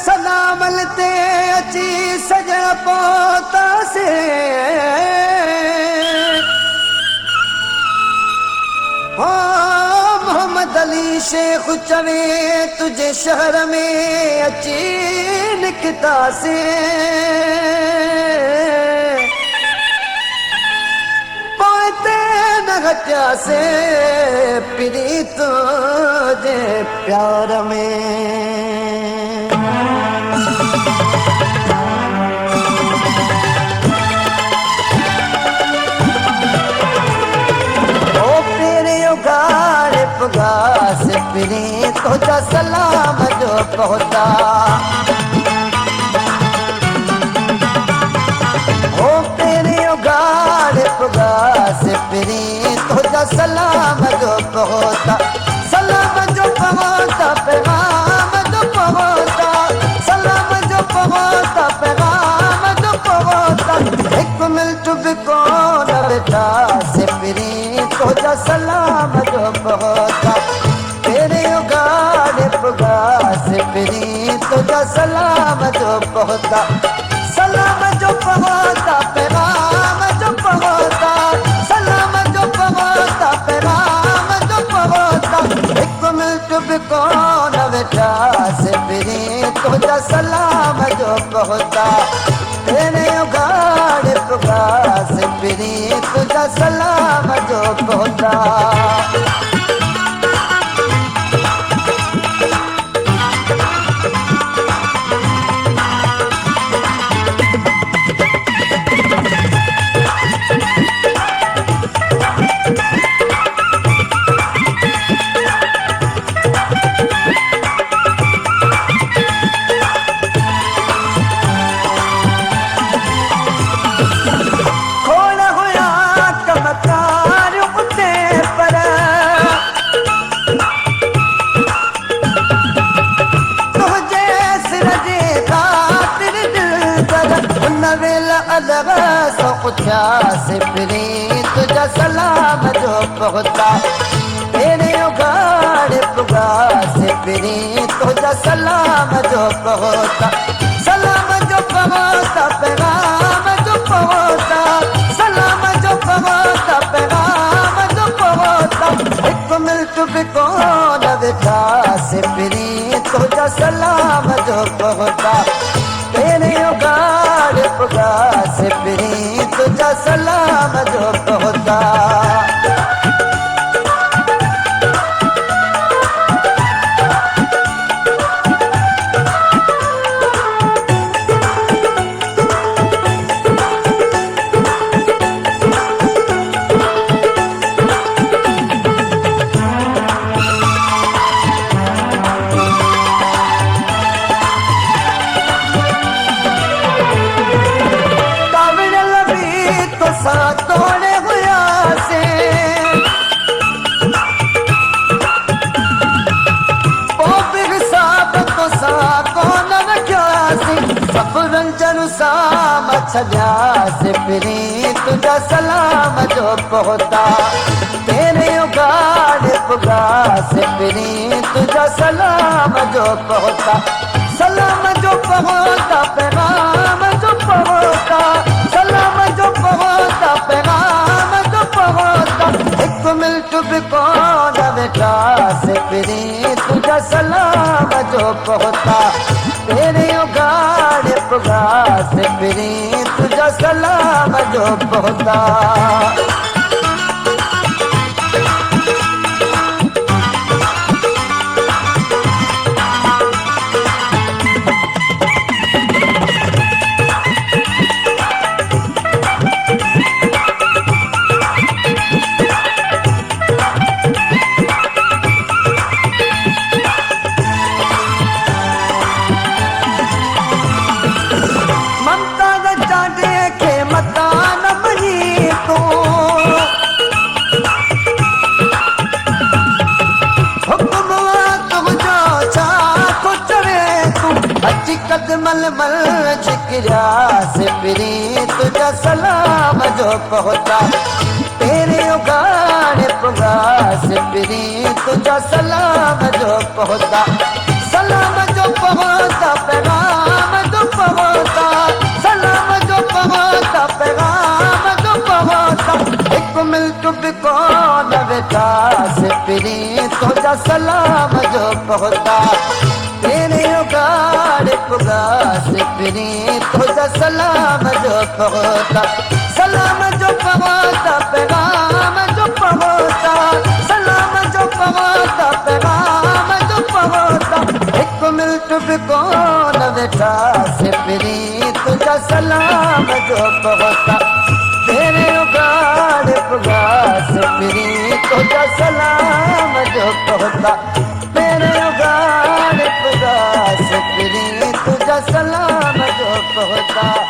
सलामल ते अची सजण पहुतासे हो मोहम्मद अली शेख चवे तुझे शहर में अची निकतासे पोते न घटियासे पिरी तुझे प्यार में पुगास पिरी तुझा सलाम जो पहुता हो तेरी उगाड़ पुगास पिरी तुझा सलाम जो पहुता सलाम जो पहुता पैगाम जो पहुता सलाम जो पहुता पैगाम जो पहुता एक मिनट भी कौन बेटा से पिरी तुझा सलाम जो पहुता तेरे उगाड़ पुगास पिरी तुझा सलाम जो पहुता सलाम जो पहुता पैगाम जो पहुता सलाम जो पहुता पैगाम जो पहुता एक मिनट भी कौन बेटा से पिरी तुझा सलाम जो पहुता तेरे उगाड़ पुगास पिरी तुझा सलाम जो पहुता से पिरी तुझा सलाम जो पहुता तेरे उगाड़ पुगास पिरी तुझा सलाम जो पहुता सलाम जो पहुता पैगाम जो पहुता सलाम जो पहुता पैगाम जो पहुता एक मिनट भी कौन बेटा से पिरी तुझा सलाम जो पहुता तेरे उगाड़ पुगास पिरी तुझा सलाम जो पहुता तोड़े हुआ से ओ बिग साहब तो सा कौन रखा से सब रंजन साम छजा से पिरी तुझा सलाम जो पहुता तेरे उगाड़ पुगास पिरी तुझा सलाम जो पहुता सलाम जो पहुता पैगाम जो पहुता सलाम जो पहुता पैगाम जो पहुता एक मिनट भी कौन बेटा से पिरी तुझा सलाम जो पहुता तेरे उगाड़ पुगास पिरी तुझा सलाम जो पहुता कदमल मल जिक्रा से पिरी तुझा सलाम जो पहुता तेरे उगाड़ पुगास पिरी तुझा सलाम जो पहुता सलाम जो पहुता उदास फिरी तुझा सलाम जो पहुता तेरे उगाड़ पुगास फिरी तुझा सलाम जो पहुता सलाम जो पहुता पैगाम जो पहुता सलाम जो पहुता पैगाम जो पहुता एक मिनट भी कौन बैठा से फिरी तुझा सलाम जो पहुता तेरे उगाड़ पुगास फिरी तुझा सलाम जो पहुता तेरे उगाड़ पुगास फिरी तुझा सलाम जो पहुता